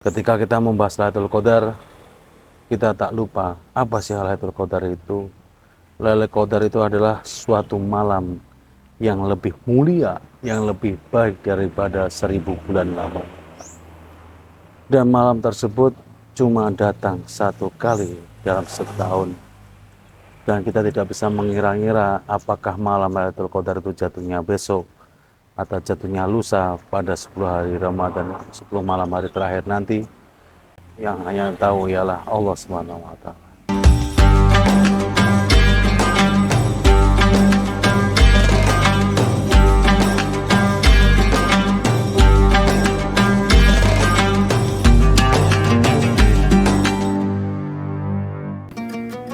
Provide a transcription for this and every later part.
Ketika kita membahas Lailatul Qadar, kita tak lupa apa sih Lailatul Qadar itu. Lailatul Qadar itu adalah suatu malam yang lebih mulia, yang lebih baik daripada 1000 bulan lama. Dan malam tersebut cuma datang satu kali dalam setahun. Dan kita tidak bisa mengira-ngira apakah malam Lailatul Qadar itu jatuhnya besok atau jatuhnya lusa pada 10 hari Ramadan, 10 malam hari terakhir nanti. Yang hanya tahu ialah Allah Subhanahu wa Ta'ala.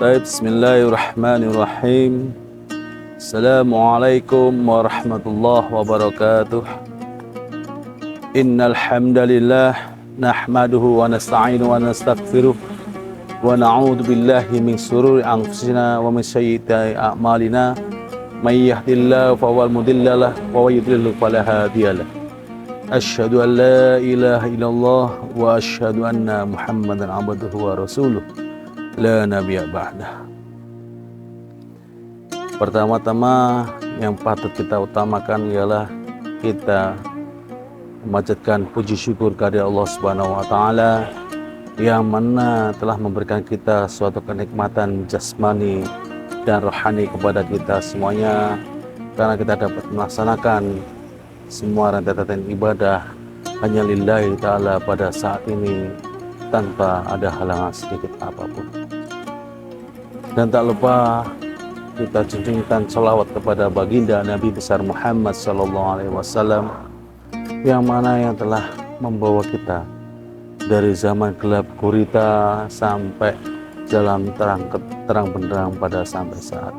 Baik, bismillahirrahmanirrahim. Assalamualaikum warahmatullahi wabarakatuh. Innal hamdalillah nahmaduhu wa nasta'inuhu wa nastaghfiruh wa na'udzu billahi min shururi anfusina wa min sayyiati a'malina may yahdihillahu fahuwal mudhillalah wa may yudlil fala hadiyalah. Asyhadu an la ilaha illallah wa asyhadu anna Muhammadan abduhu wa rasuluh la nabiyya ba'dah. Pertama-tama yang patut kita utamakan ialah kita memanjatkan puji syukur kepada Allah Subhanahu wa Ta'ala yang mana telah memberikan kita suatu kenikmatan jasmani dan rohani kepada kita semuanya, karena kita dapat melaksanakan semua rentetan ibadah hanya lillahi ta'ala pada saat ini tanpa ada halangan sedikit apapun. Dan tak lupa kita junjungkan salawat kepada baginda Nabi besar Muhammad SAW, yang mana yang telah membawa kita dari zaman gelap gulita sampai jalan terang benderang pada sampai saat.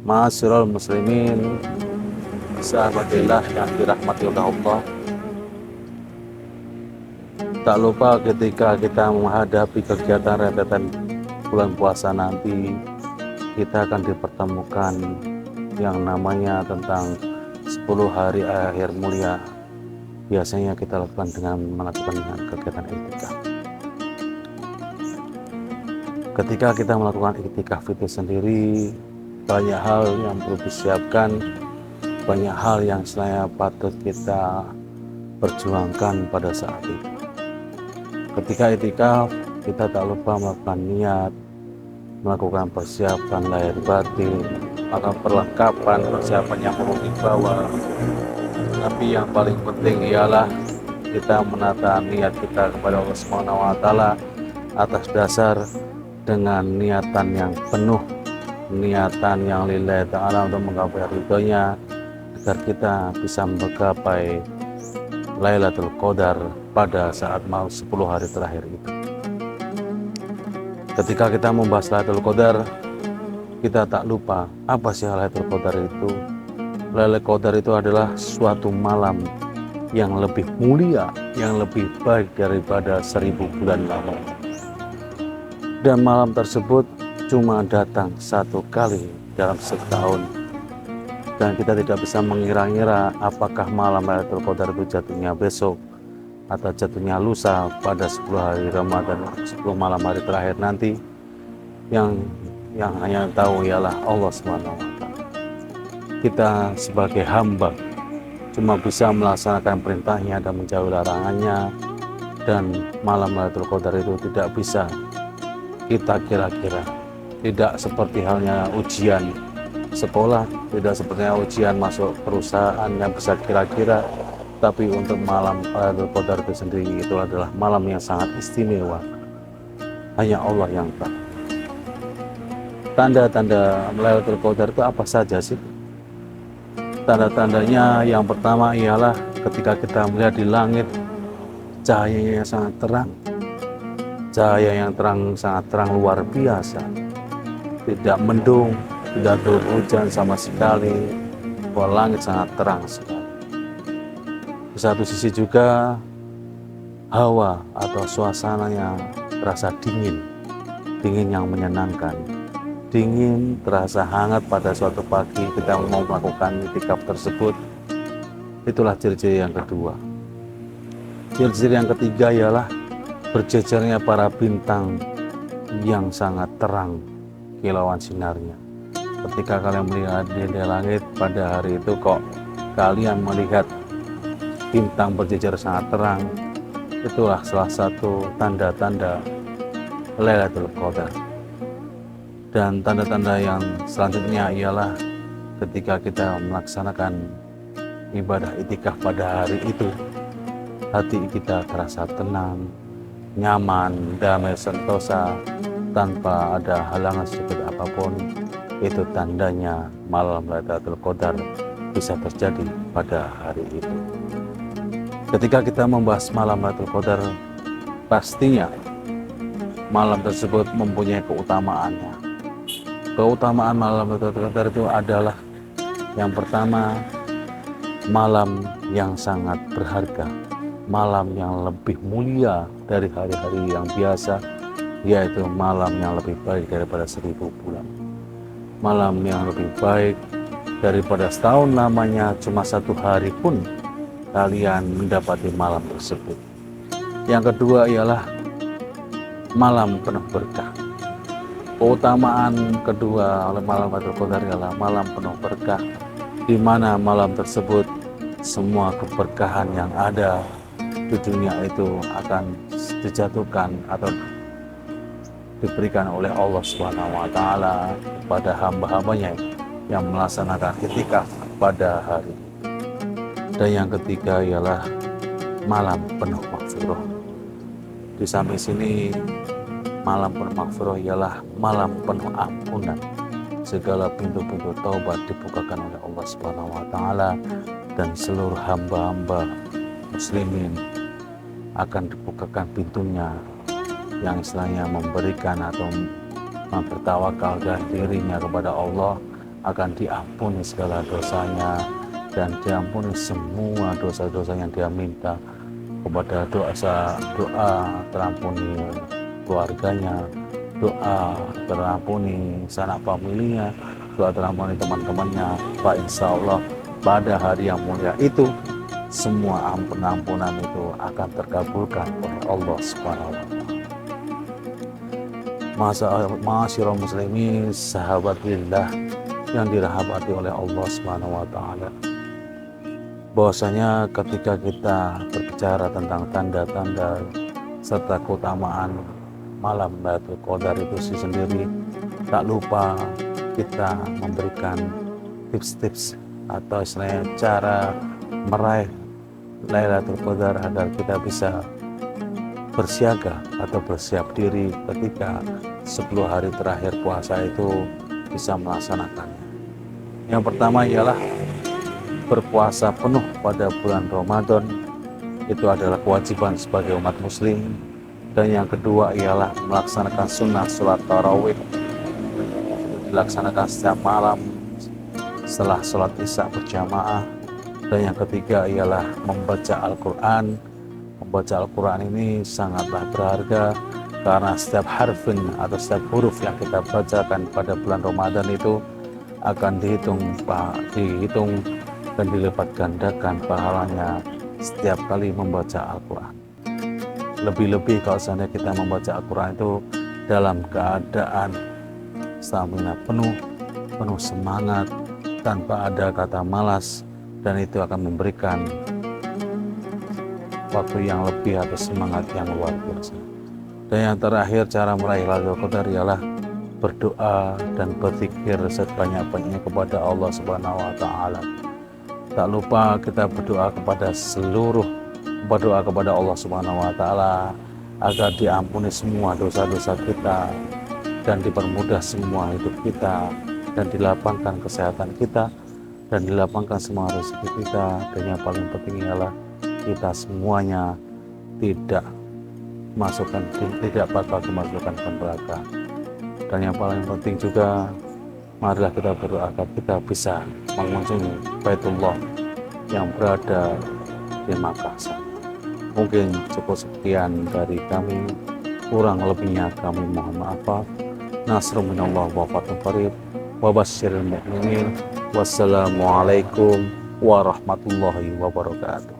Ma'asyiral muslimin, sahabatillah yang dirahmati oleh Allah, tak lupa ketika kita menghadapi kegiatan rentetan bulan puasa nanti, kita akan dipertemukan yang namanya tentang 10 hari akhir mulia. Biasanya kita lakukan dengan melakukan kegiatan iktikaf. Ketika kita melakukan iktikaf itu sendiri, banyak hal yang perlu disiapkan, banyak hal yang sebenarnya patut kita perjuangkan pada saat itu. Ketika iktikaf, kita tak lupa melakukan niat, melakukan persiapan lahir batin, maka perlengkapan persiapan yang perlu dibawa. Tapi yang paling penting ialah kita menata niat kita kepada Allah Subhanahu wa Ta'ala atas dasar dengan niatan yang penuh, niatan yang lillahi ta'ala untuk menggapai ridhonya, agar kita bisa menggapai Lailatul Qadar pada saat malam 10 hari terakhir itu. Ketika kita membahas Lailatul Qadar, kita tak lupa apa sih Lailatul Qadar itu. Lailatul Qadar itu adalah suatu malam yang lebih mulia, yang lebih baik daripada 1000 bulan lama. Dan malam tersebut cuma datang satu kali dalam setahun. Dan kita tidak bisa mengira-ngira apakah malam Lailatul Qadar itu jatuhnya besok atau jatuhnya lusa pada 10 hari Ramadan, 10 malam hari terakhir nanti. Yang hanya tahu ialah Allah Subhanahu wa Ta'ala. Kita sebagai hamba cuma bisa melaksanakan perintahnya dan menjauhi larangannya, dan malam Lailatul Qadar itu tidak bisa kita kira-kira. Tidak seperti halnya ujian sekolah, tidak seperti ujian masuk perusahaan yang bisa kira-kira, tapi untuk malam Lailatul Qadar itu sendiri itu adalah malam yang sangat istimewa. Hanya Allah yang tahu. Tanda-tanda Lailatul Qadar itu apa saja sih? Tanda-tandanya yang pertama ialah ketika kita melihat di langit cahayanya sangat terang. Cahaya yang terang, sangat terang luar biasa. Tidak mendung, tidak turun hujan sama sekali. Bahwa langit sangat terang sekali. Di satu sisi juga hawa atau suasananya terasa dingin. Dingin yang menyenangkan. Dingin, terasa hangat pada suatu pagi kita mau melakukan iktikaf tersebut. Itulah ciri-ciri yang kedua. Ciri-ciri yang ketiga ialah berjejernya para bintang yang sangat terang kilauan sinarnya. Ketika kalian melihat di langit pada hari itu, kok kalian melihat bintang berjejer sangat terang, itulah salah satu tanda-tanda Lailatul Qadar. Dan tanda-tanda yang selanjutnya ialah ketika kita melaksanakan ibadah itikaf pada hari itu, hati kita terasa tenang, nyaman, damai, sentosa, tanpa ada halangan sedikit apapun. Itu tandanya malam Lailatul Qadar bisa terjadi pada hari itu. Ketika kita membahas malam Lailatul Qadar, pastinya malam tersebut mempunyai keutamaannya. Keutamaan malam Lailatul Qadar itu adalah yang pertama, malam yang sangat berharga, malam yang lebih mulia dari hari-hari yang biasa, yaitu malam yang lebih baik daripada 1000 bulan. Malam yang lebih baik daripada setahun lamanya cuma 1 hari pun kalian mendapati malam tersebut. Yang kedua ialah malam penuh berkah. Keutamaan kedua oleh malam Lailatul Qadar ialah malam penuh berkah, di mana malam tersebut semua keberkahan yang ada di dunia itu akan dijatuhkan atau diberikan oleh Allah Subhanahu wa Ta'ala kepada hamba-hambanya yang melaksanakan itikaf pada hari. Dan yang ketiga ialah malam penuh maghfirah. Di samping sini, malam penuh maghfirah ialah malam penuh ampunan. Segala pintu-pintu taubat dibukakan oleh Allah Subhanahu wa Ta'ala, dan seluruh hamba-hamba muslimin akan dibukakan pintunya yang istilahnya memberikan atau mempertawakalkan dirinya kepada Allah, akan diampuni segala dosanya dan diampuni semua dosa-dosa yang dia minta, kepada doa terampuni keluarganya, doa terampuni sanak familinya, doa terampuni teman-temannya. Pak, insya Allah pada hari yang mulia itu semua ampunan itu akan terkabulkan oleh Allah Subhanahu wa Ta'ala. Ma'asyiral muslimin, sahabat lillah yang dirahmati oleh Allah Subhanahu wa Ta'ala, bahwasanya ketika kita berbicara tentang tanda-tanda serta keutamaan malam Lailatul Qadar itu sendiri, tak lupa kita memberikan tips-tips atau istilahnya cara meraih Lailatul Qadar agar kita bisa bersiaga atau bersiap diri ketika 10 hari terakhir puasa itu bisa melaksanakannya. Yang pertama ialah berpuasa penuh pada bulan Ramadan, itu adalah kewajiban sebagai umat muslim. Dan yang kedua ialah melaksanakan sunnah sholat tarawih, dilaksanakan setiap malam setelah sholat isya berjamaah. Dan yang ketiga ialah membaca Al-Quran. Membaca Al-Quran ini sangatlah berharga, karena setiap harfin atau setiap huruf yang kita bacakan pada bulan Ramadan itu akan dihitung dan dilipat gandakan pahalanya setiap kali membaca Al-Quran. Lebih-lebih kalau seandainya kita membaca Al-Quran itu dalam keadaan stamina penuh semangat, tanpa ada kata malas, dan itu akan memberikan waktu yang lebih atau semangat yang luar biasa. Dan yang terakhir, cara meraih Lailatul Qadar ialah berdoa dan berzikir sebanyak-banyaknya kepada Allah Subhanahu wa Ta'ala. Tak lupa kita berdoa kepada Allah Subhanahu wa Ta'ala agar diampuni semua dosa-dosa kita dan dipermudah semua hidup kita, dan dilapangkan kesehatan kita, dan dilapangkan semua rezeki kita. Dan yang paling penting ialah kita semuanya tidak bakal dimasukkan ke neraka. Dan yang paling penting juga, marilah kita berdoa agar kita bisa mengunjungi Baitullah yang berada di Makkah. Mungkin cukup sekian dari kami, kurang lebihnya kami mohon maaf. Nasrun minallah wa fathun qarib wa basyiril mu'minin. Wassalamualaikum warahmatullahi wabarakatuh.